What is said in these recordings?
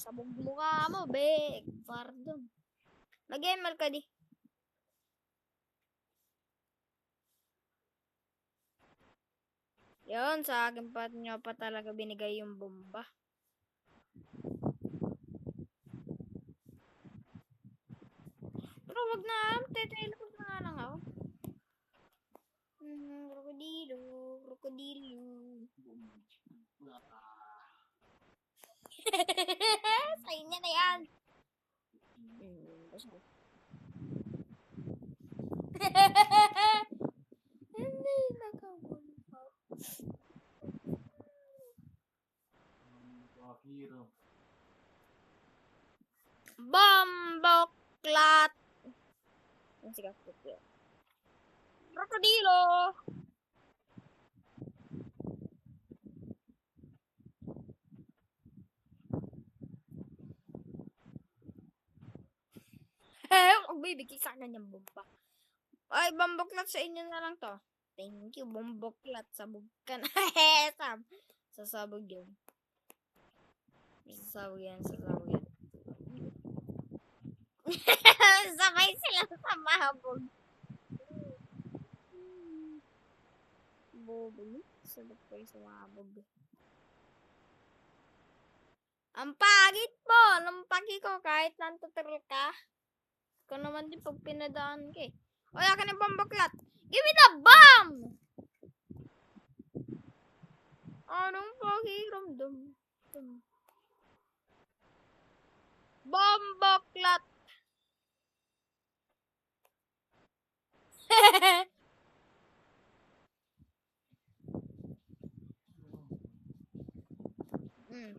Sabog mukha mo, be. Pardon. Mag-ML ka di. Yun, sa akin pa nyo pa talaga binigay yung bomba. Pero wag na, teleport na nga lang ako. Krokodilo, krokodilo. Sa inyo na yan. Hindi nakawala. Bomboklat. Sige, krokodilo. Magbibigay sana niyang bomba. Ay, bomboklat sa inyo na lang to. Thank you, bomboklat. Sabog ka na. Sasabog yun. Sasabog yan. Sabay sila sa mahabog. Bobo. Sabog kayo sa mahabog. Ang pagit po! Nung pagi ko kahit nantuturol ka. Ikaw naman din pag pinadaan ka eh. O, yakin yung bomboklat. Give me the bomb! Anong pakiramdam? Bomboklat!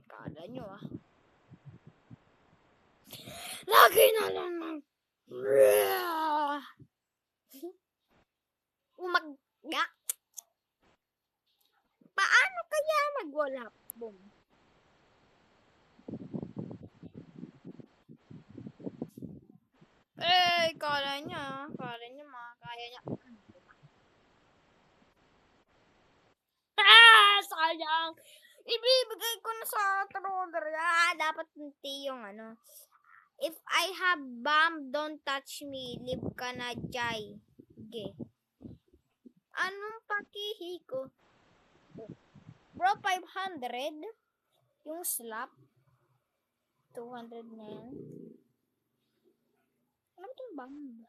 Kala nyo ah. Lagi na lang ng umagga. Paano kaya magwala boom? Kala niya makakaya niya. Sayang! Ibibigay ko na sa troller. Dapat hindi yung ano. If I have bomb, don't touch me. Leave ka na, Jai. Okay. Anong pakihi ko? Bro, 500? Yung slap? 200 na yan. Ano itong bomb?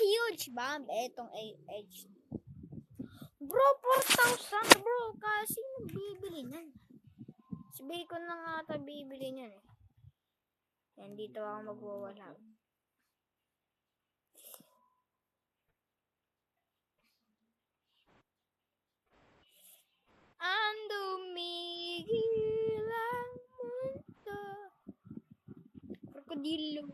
Huge bomb. Etong H. Bro, 4,000 bro. Kasi bibili nan. Sabihin ko na nga ata bibili niyan eh. Yan, dito ako magwawala. Ang dumigil ang mundo. Krokodilo.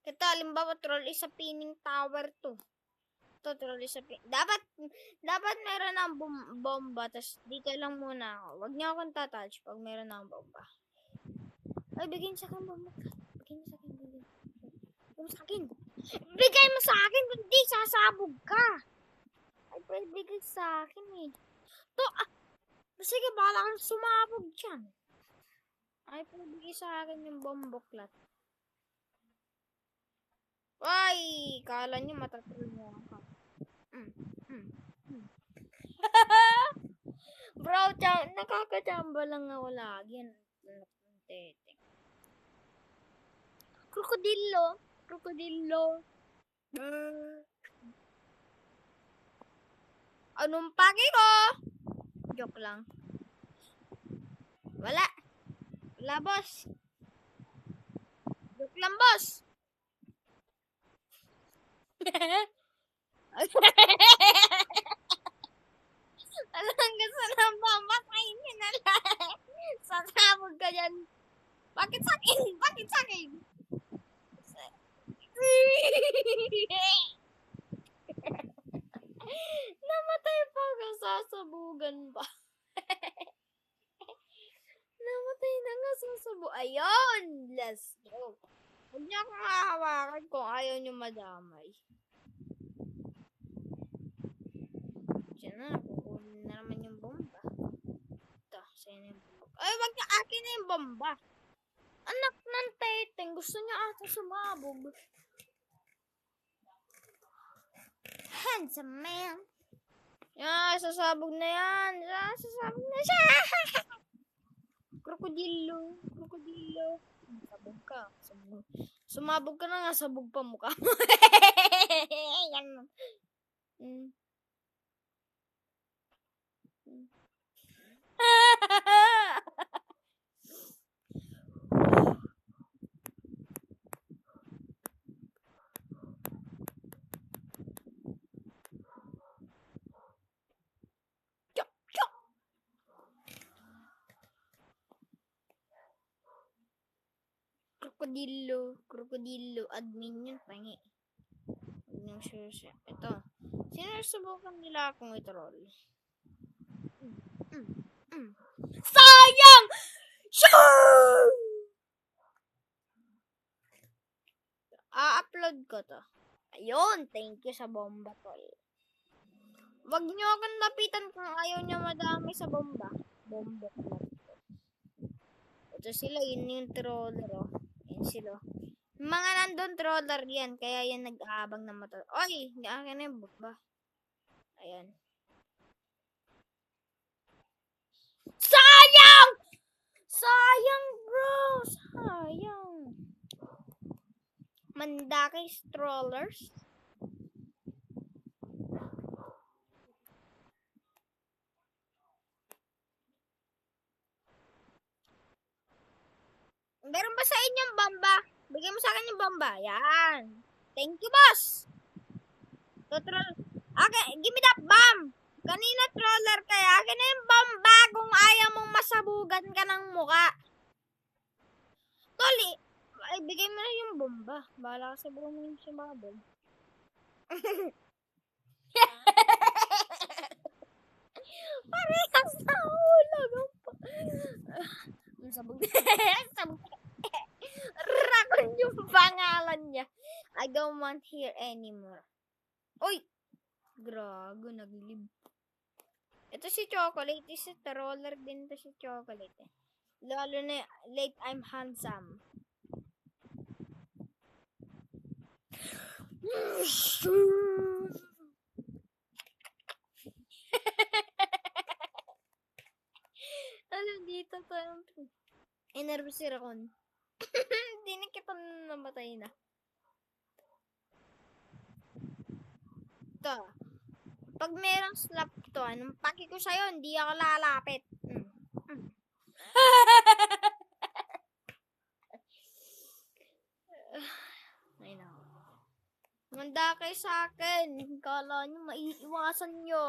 Ito, halimbawa, troll is sa pinning tower to. Ito, troll is sa dapat meron ng bomba, tas dito lang muna ako. Huwag niyo akong tatouch pag meron ng bomba. Ay, bigyan sa akin bomba. Bigyan mo sa akin. Bigay mo sa akin, hindi sasabog ka. Ay, pwede bigay sa akin eh. To, sige, bala kang sumabog dyan. Ay, pwede bigay sa akin yung bomboklat. Ay, kala nyo matatul mo ako. Bro, nakakachamba lang ako lagi. Krokodilo. Anong pagi ko? Joke lang. Wala, boss. Joke lang, boss. Alam gusto ng bomba kain nyo na lang. Sasabog ka dyan. Bakit sa akin? Namatay pa ako, sasabugan pa. Namatay na nga, sasabugan. Ayun! Let's go. Huwag niyo akong hahawakan kung ayaw niyo madamay. Diyan na, kukunin na naman yung bomba. Ay, wag niya akin na yung bomba. Anak ng teteng, gusto niya ata sumabog. Handsome man. Yan, sasabog na yan. Sasabog na siya. Krokodilo. Sabog ka. Sumabog ka na nga, sabog pa mukha mo. Yan. Mm. Krokodilo, admin yun, pangi. Ito. Sinusubukan nila akong i-troll. Sayang! Sure! A-upload ko to. Ayun, thank you sa bomba, tol. Wag nyo akong lapitan kung ayaw nyo madami sa bomba. Bombok lang. Ito sila, yun yung troller, oh. Yan sila. Mga nandun troller yan, kaya yan nag-aabang na mata. Oy, hindi akin na yung bomba. Ayan. Sayang! Sayang, bro! Sayang. Mandaki strollers. Meron ba sa inyong bomba? Bigyan mo sa akin yung bomba. Yan. Thank you, boss. Troll. Okay, give me that bomb. Kanina troller kaya. Akin na yung bomba kung ayaw mong masabugan ka ng muka. Toli, ay bigay mo na yung bomba. Bahala ka sa buong mo yung sumabog. Parehas na ulag. Sabog. Sabog. Rakon yung pangalan niya. I don't want here anymore. Uy! Grago, naglib. Ito si Chocolate. Si troller din to si Chocolate. Lalo na late I'm handsome. Ano dito to? Enervous si Rakon. Hindi na kita namatay na. Ito. Pag merong slap to, anong paki ko sa'yo, hindi ako lalapit. Ay na. Manda kayo sa akin. Kala nyo, maiiwasan nyo.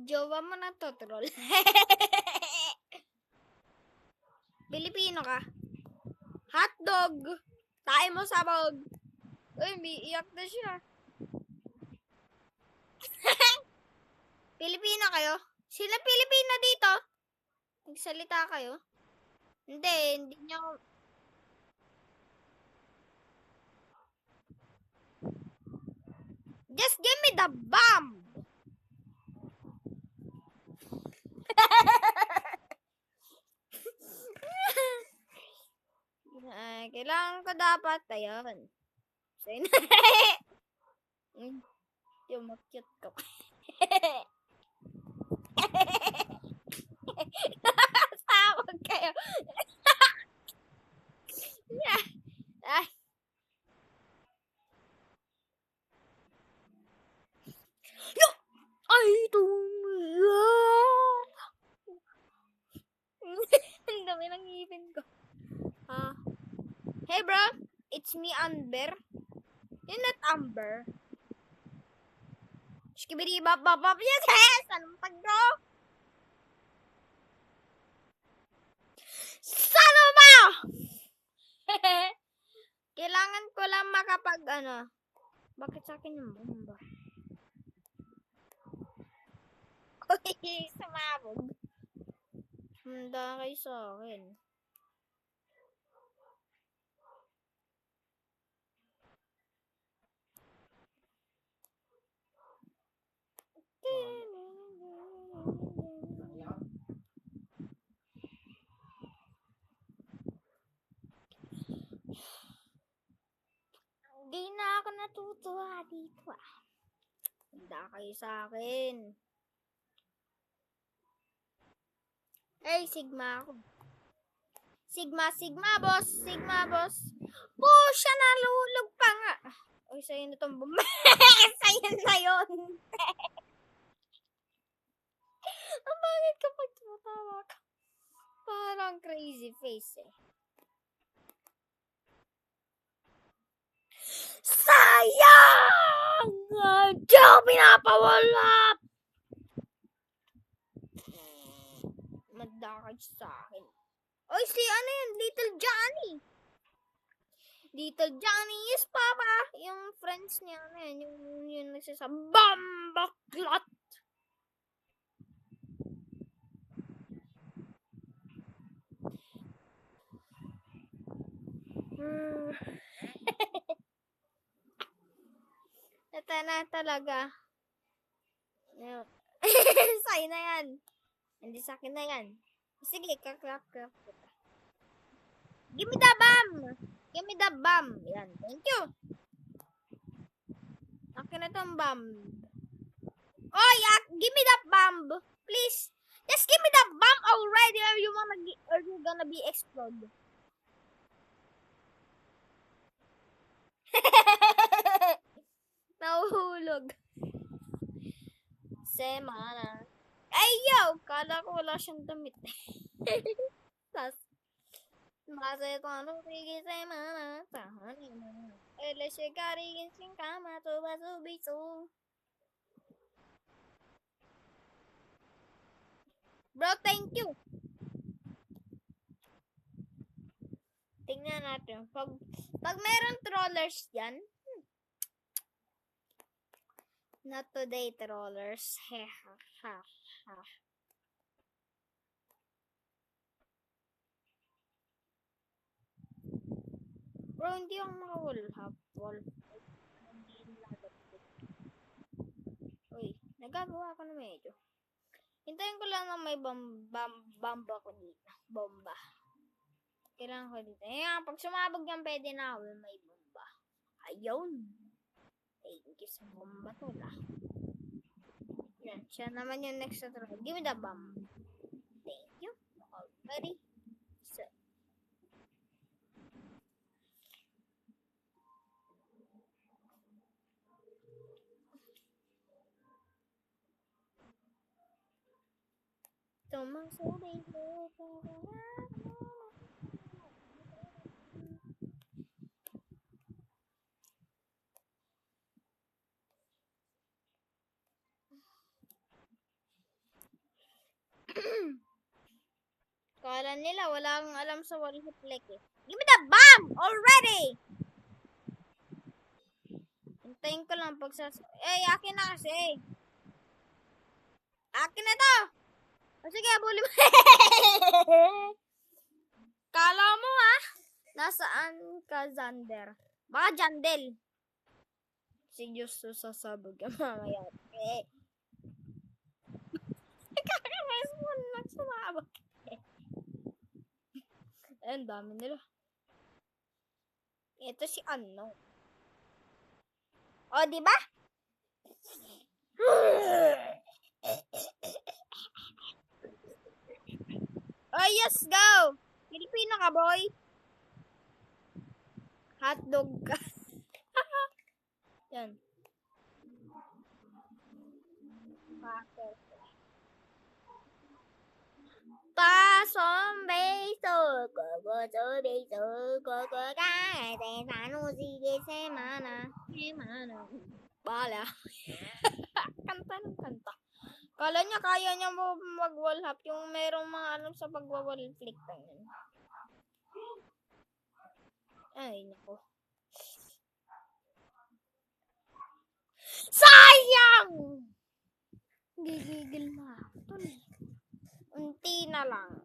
Jowa mo na to, troll. Pilipino ka? Hotdog! Tayo mo sabog! Uy, may iyak na siya. Pilipino kayo? Sila Pilipino dito? Nagsalita kayo? Hindi nyo... Just give me the bomb! Kailangan ko dapat, ayun. Yung makyut ko. Tawag kayo. Yeah. Ay, ang dami ng ngipin ko. Hey bro, it's me Amber. You're not Amber. Skibidi bop bop bop. Yes! Anong pag bro? Sano ba? Kailangan ko lang makapag Bakit sa akin yung bomba? Uy, sumabog. Handa kayo sa akin. Hindi na ako natutuwa dito ah. Handa kayo sa akin. Ay, Sigma ako. Sigma, boss. Sigma, boss. Siya nalulog pa nga. Uy, sa'yo na itong sa'yo na yun. Ang bakit kapag tumatawa ka? Parang crazy face eh. Sayang! Di ako pinapawala! Madakad sa akin. Oy, si ano yun? Little Johnny. Little Johnny is Papa. Yung friends niya, ano yun? Yung nagsasabi, Bambaklat! Ito na talaga. Sa'yo na yan. Hindi sa akin na yan. Sige, kaklak. Give me the bomb! Give me the bomb! Yan, thank you. Akin na itong bomb. Oh, give me that bomb! Please! Just give me the bomb already or you're gonna be explode. Nahuhulog. Semana. Ay, yo! Kala ko wala siyang damit. Masetano sige semana. Tahanin na. Ele shigari ginshin kama to basubitsu. Bro, thank you. Tingnan natin. Pag meron trollers yan. Not today, trollers. Bro, hindi ako maka-wallhap. Uy, nagagawa ko na medyo. Hintayin ko lang na may bomba ko dito. Bomba. Kailangan ko dito. Ayan, pag sumabog yan, pwede na ako may bomba. Ayun. Thank you sa bomba to lah. Yan, siya naman yung next na try. Give me the bomb. Thank you. Already. So. Tumasubay ko Kala nila wala kang alam sa wallhip like eh. Give me the bomb already! Hintayin ko lang pag akin na kasi. Akin na to! O sige, abuli mo. Kala mo ha? Nasaan ka, Zander? Baka Jandel. Si Diyos sasabog ka mamaya. Kakares mo lang sumabog. Ang dami nila. Ito si ano. O, di ba? Oh, yes, go! Pilipino ka, boy. Hotdog ka. Yan. Bakit? Pasong beso, sige semana. Bala. Kanta ng kanta. Kala niya kaya niya mag-wallhap yung merong mga alam sa pag-wall flick na yun. Ay, nako. Sayang! Gigigil na. Unti na lang.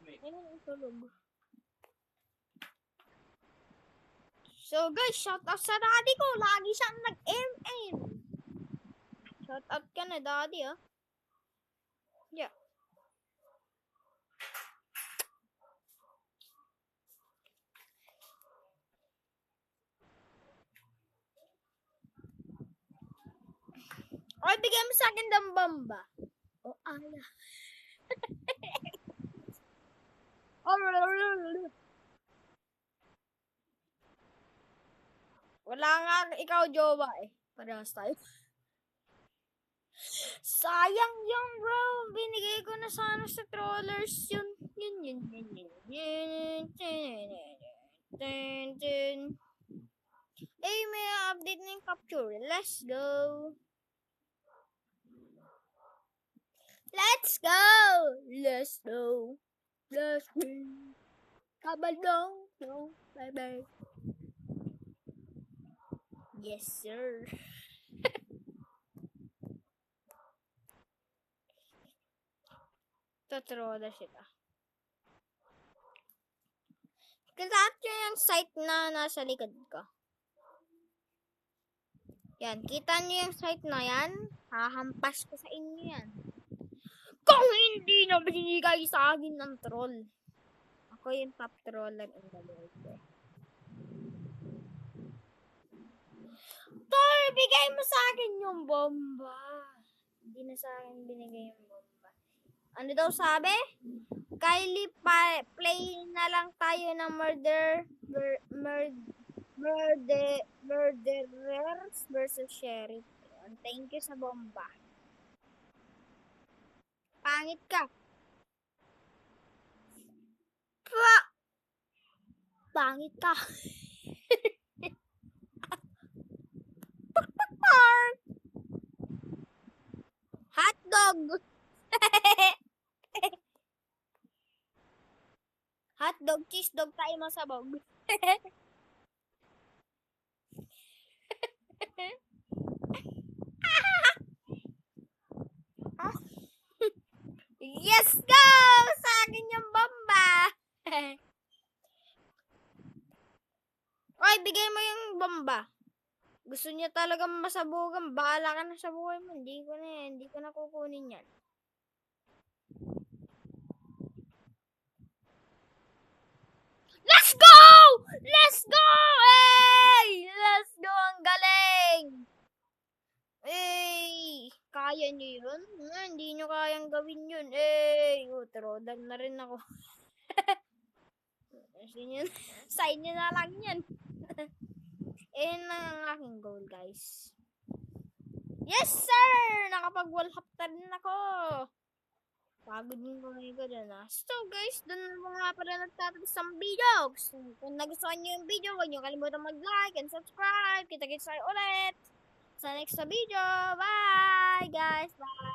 Ayun ang tulog. So guys, shout out sa daddy ko. Lagi siyang nag-aim. Shout out ka na daddy ah. Yeah. Oy, bigyan mo sa akin ng bomba. Oh, ala. Wala nga ikaw, jowa eh. Parehas tayo. Sayang yung bro. Binigay ko na sana sa trollers yun. Eh, may update na yung capture. Let's go. Let's go. Let's go. Let's go. Kabaldong. No. Bye-bye. Yes, sir. Tatrola sila. Lahat yung site na nasa likod ko. Yan, kita nyo yung site na yan? Hahampas ko sa inyo yan. Kung hindi na binigay sa akin ng troll. Ako yung top troller in the world. Tol, bigay mo sa akin yung bomba. Hindi na sa akin binigay yung bomba. Ano daw sabi? Kylie, play na lang tayo ng murderers versus sheriff. Thank you sa bomba. Pangit ka. Pangit ka. Hotdog. Hotdog, cheese dog tayo masabog. Yes, go! Sa akin yung bomba. Oy, bigay mo yung bomba. Gusto niya talaga masabugan. Bahala ka na sa buhay mo. Hindi ko na kukunin yan. Let's go! Let's go! Hey! Let's go! Ang galing! Hey! Kaya niyo yun? Hindi niyo kayang gawin yun. Hey! Trodan na rin ako. Sign niyo na lang yan. Na ang aking goal, guys. Yes, sir! Nakapag-wallhap din ako. Pagod yung kamay ko dyan, ah. So, guys, dun mga pala nagtatapos ng video. Kung nagustuhan nyo yung video, huwag nyo kalimutan mag-like and subscribe. Kita-kits tayo ulit sa next video. Bye, guys! Bye!